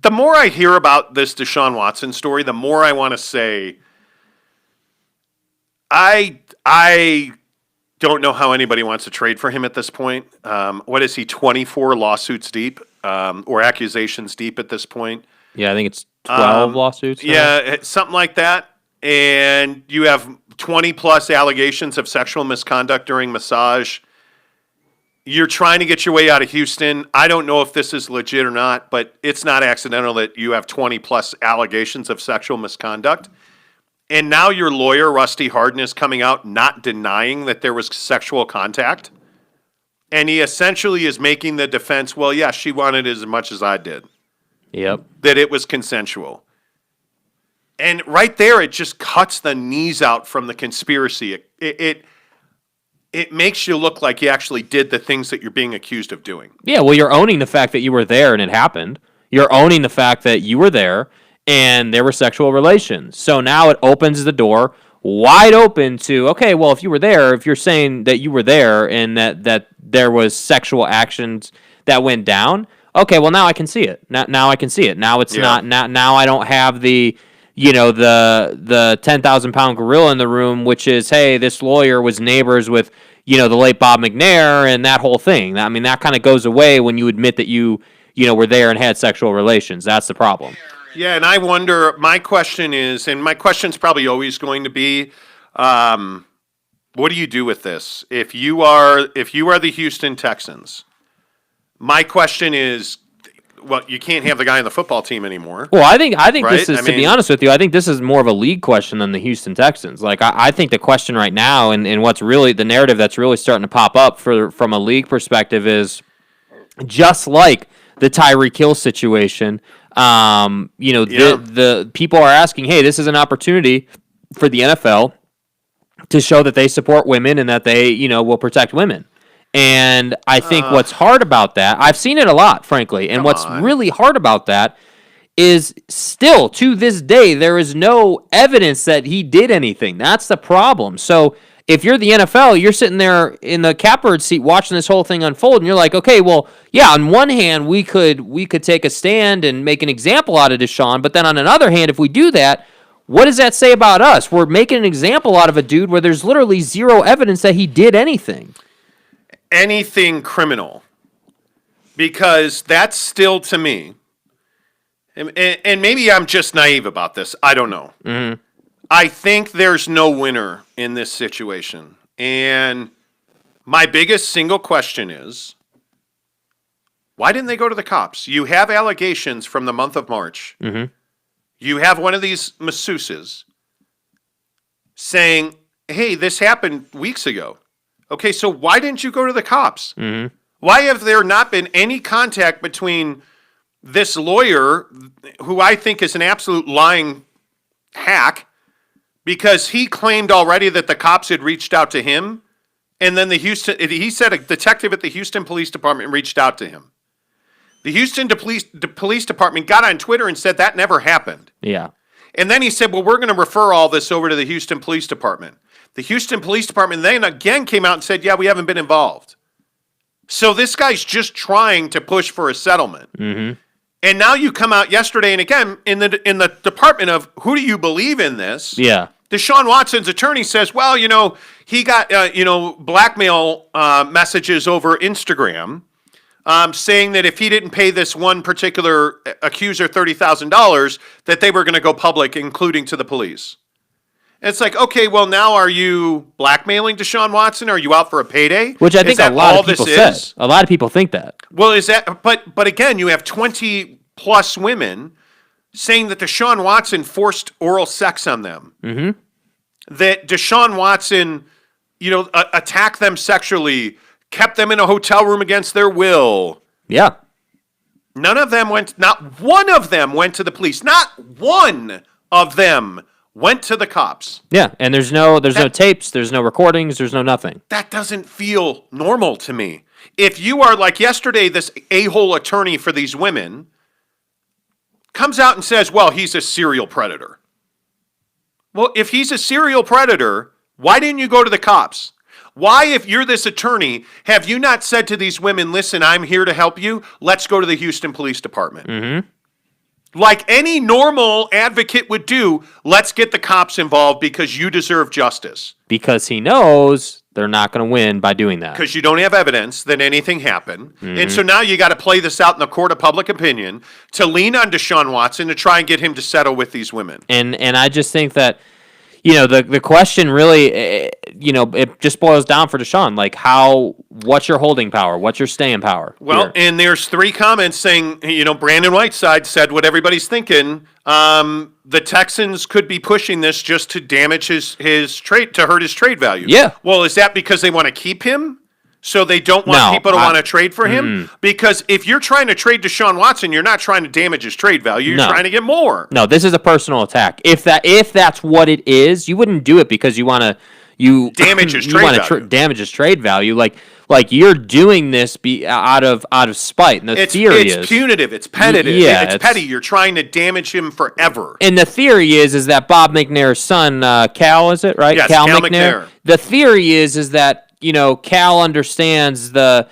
the more I hear about this Deshaun Watson story, the more I want to say, I don't know how anybody wants to trade for him at this point. What is he, 24 lawsuits deep or accusations deep at this point? Yeah, I think it's 12 lawsuits. Yeah, something like that. And you have 20 plus allegations of sexual misconduct during massage. You're trying to get your way out of Houston. I don't know if this is legit or not, but it's not accidental that you have 20 plus allegations of sexual misconduct. And now your lawyer, Rusty Hardin, is coming out not denying that there was sexual contact. And he essentially is making the defense, well, yeah, she wanted it as much as I did. Yep. That it was consensual. And right there, it just cuts the knees out from the conspiracy. It makes you look like you actually did the things that you're being accused of doing. Yeah, well, you're owning the fact that you were there and it happened. You're owning the fact that you were there and there were sexual relations. So now it opens the door wide open to, okay, well, if you were there, if you're saying that you were there and that there was sexual actions that went down, okay, well, now I can see it. Now I can see it. Now it's not. Now I don't have the 10,000-pound gorilla in the room, which is, hey, this lawyer was neighbors with, the late Bob McNair and that whole thing. I mean, that kind of goes away when you admit that you were there and had sexual relations. That's the problem. Yeah, and I wonder, my question is, and my question's probably always going to be, what do you do with this? If you are the Houston Texans, my question is, well, you can't have the guy on the football team anymore. Well, I think right? this is, to be honest with you, I think this is more of a league question than the Houston Texans. Like, I think the question right now, and what's really the narrative that's really starting to pop up from a league perspective is just like the Tyreek Hill situation. The people are asking, hey, this is an opportunity for the NFL to show that they support women and that they, will protect women. And I think what's hard about that, I've seen it a lot, frankly, and what's really hard about that is still, to this day, there is no evidence that he did anything. That's the problem. So if you're the NFL, you're sitting there in the catbird seat watching this whole thing unfold, and you're like, okay, well, yeah, on one hand, we could take a stand and make an example out of Deshaun, but then on another hand, if we do that, what does that say about us? We're making an example out of a dude where there's literally zero evidence that he did anything. Anything criminal. Because that's still, to me, and maybe I'm just naive about this, I don't know. Mm-hmm. I think there's no winner in this situation. And my biggest single question is, why didn't they go to the cops? You have allegations from the month of March. Mm-hmm. You have one of these masseuses saying, hey, this happened weeks ago. Okay, so why didn't you go to the cops? Mm-hmm. Why have there not been any contact between this lawyer, who I think is an absolute lying hack, because he claimed already that the cops had reached out to him, and then he said a detective at the Houston Police Department reached out to him. The Houston Police Department got on Twitter and said that never happened. Yeah. And then he said, well, we're going to refer all this over to the Houston Police Department. The Houston Police Department then again came out and said, yeah, we haven't been involved. So this guy's just trying to push for a settlement. Mm-hmm. And now you come out yesterday, and again, in the department of who do you believe in this? Yeah. Deshaun Watson's attorney says, well, he got, blackmail messages over Instagram saying that if he didn't pay this one particular accuser $30,000, that they were going to go public, including to the police. And it's like, okay, well, now are you blackmailing Deshaun Watson? Are you out for a payday? Which I think a lot of people said. A lot of people think that. Well, is that, but again, you have 20 plus women saying that Deshaun Watson forced oral sex on them. Mm-hmm. That Deshaun Watson, attacked them sexually, kept them in a hotel room against their will. Yeah. Not one of them went to the police. Not one of them went to the cops. Yeah, and there's no tapes, there's no recordings, there's no nothing. That doesn't feel normal to me. If you are like yesterday, this a-hole attorney for these women comes out and says, well, he's a serial predator. Well, if he's a serial predator, why didn't you go to the cops? Why, if you're this attorney, have you not said to these women, listen, I'm here to help you. Let's go to the Houston Police Department. Mm-hmm. like any normal advocate would do, let's get the cops involved because you deserve justice. Because he knows they're not going to win by doing that. Because you don't have evidence that anything happened. Mm-hmm. And so now you got to play this out in the court of public opinion to lean on Deshaun Watson to try and get him to settle with these women. And I just think that, the question really, it just boils down for Deshaun. Like, what's your holding power? What's your staying power? Well, here? and there's 3 comments saying, Brandon Whiteside said what everybody's thinking. The Texans could be pushing this just to damage his trade, to hurt his trade value. Yeah. Well, is that because they want to keep him? So they don't want people to want to trade for him? Because if you're trying to trade Deshaun Watson, you're not trying to damage his trade value. You're trying to get more. No, this is a personal attack. If that's what it is, you wouldn't do it because you want to damage his trade value. Damage his trade value. Like you're doing this out of spite. And the theory is it's punitive. It's petty. Yeah, it's petty. You're trying to damage him forever. And the theory is that Bob McNair's son, Cal, is it right? Yes, Cal McNair. The theory is that Cal understands the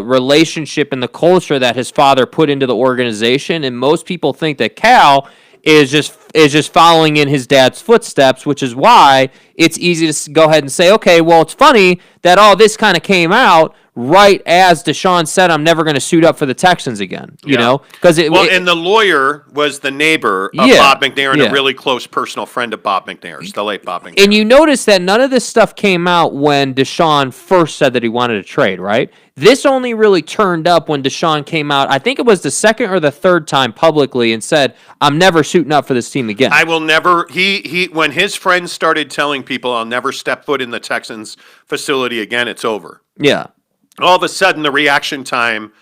relationship and the culture that his father put into the organization, and most people think that Cal is just following in his dad's footsteps, which is why it's easy to go ahead and say, okay, well, it's funny that all this kind of came out right as Deshaun said, I'm never going to suit up for the Texans again, because and the lawyer was the neighbor of Bob McNair and a really close personal friend of Bob McNair's, the late Bob McNair. And you notice that none of this stuff came out when Deshaun first said that he wanted to trade, right? This only really turned up when Deshaun came out, I think it was the second or the third time publicly, and said, I'm never suiting up for this team again. I will never, when his friends started telling people, I'll never step foot in the Texans facility again, it's over. Yeah. All of a sudden, the reaction time,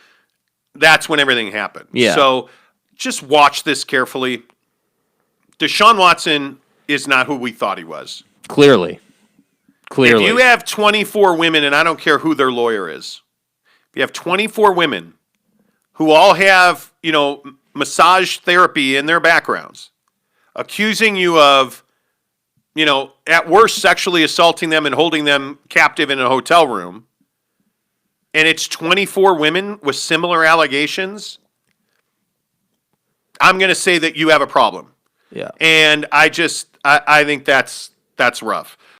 that's when everything happened. Yeah. So just watch this carefully. Deshaun Watson is not who we thought he was. Clearly. If you have 24 women, and I don't care who their lawyer is, if you have 24 women who all have, massage therapy in their backgrounds, accusing you of, at worst, sexually assaulting them and holding them captive in a hotel room, and it's 24 women with similar allegations, I'm going to say that you have a problem. Yeah. And I think that's rough.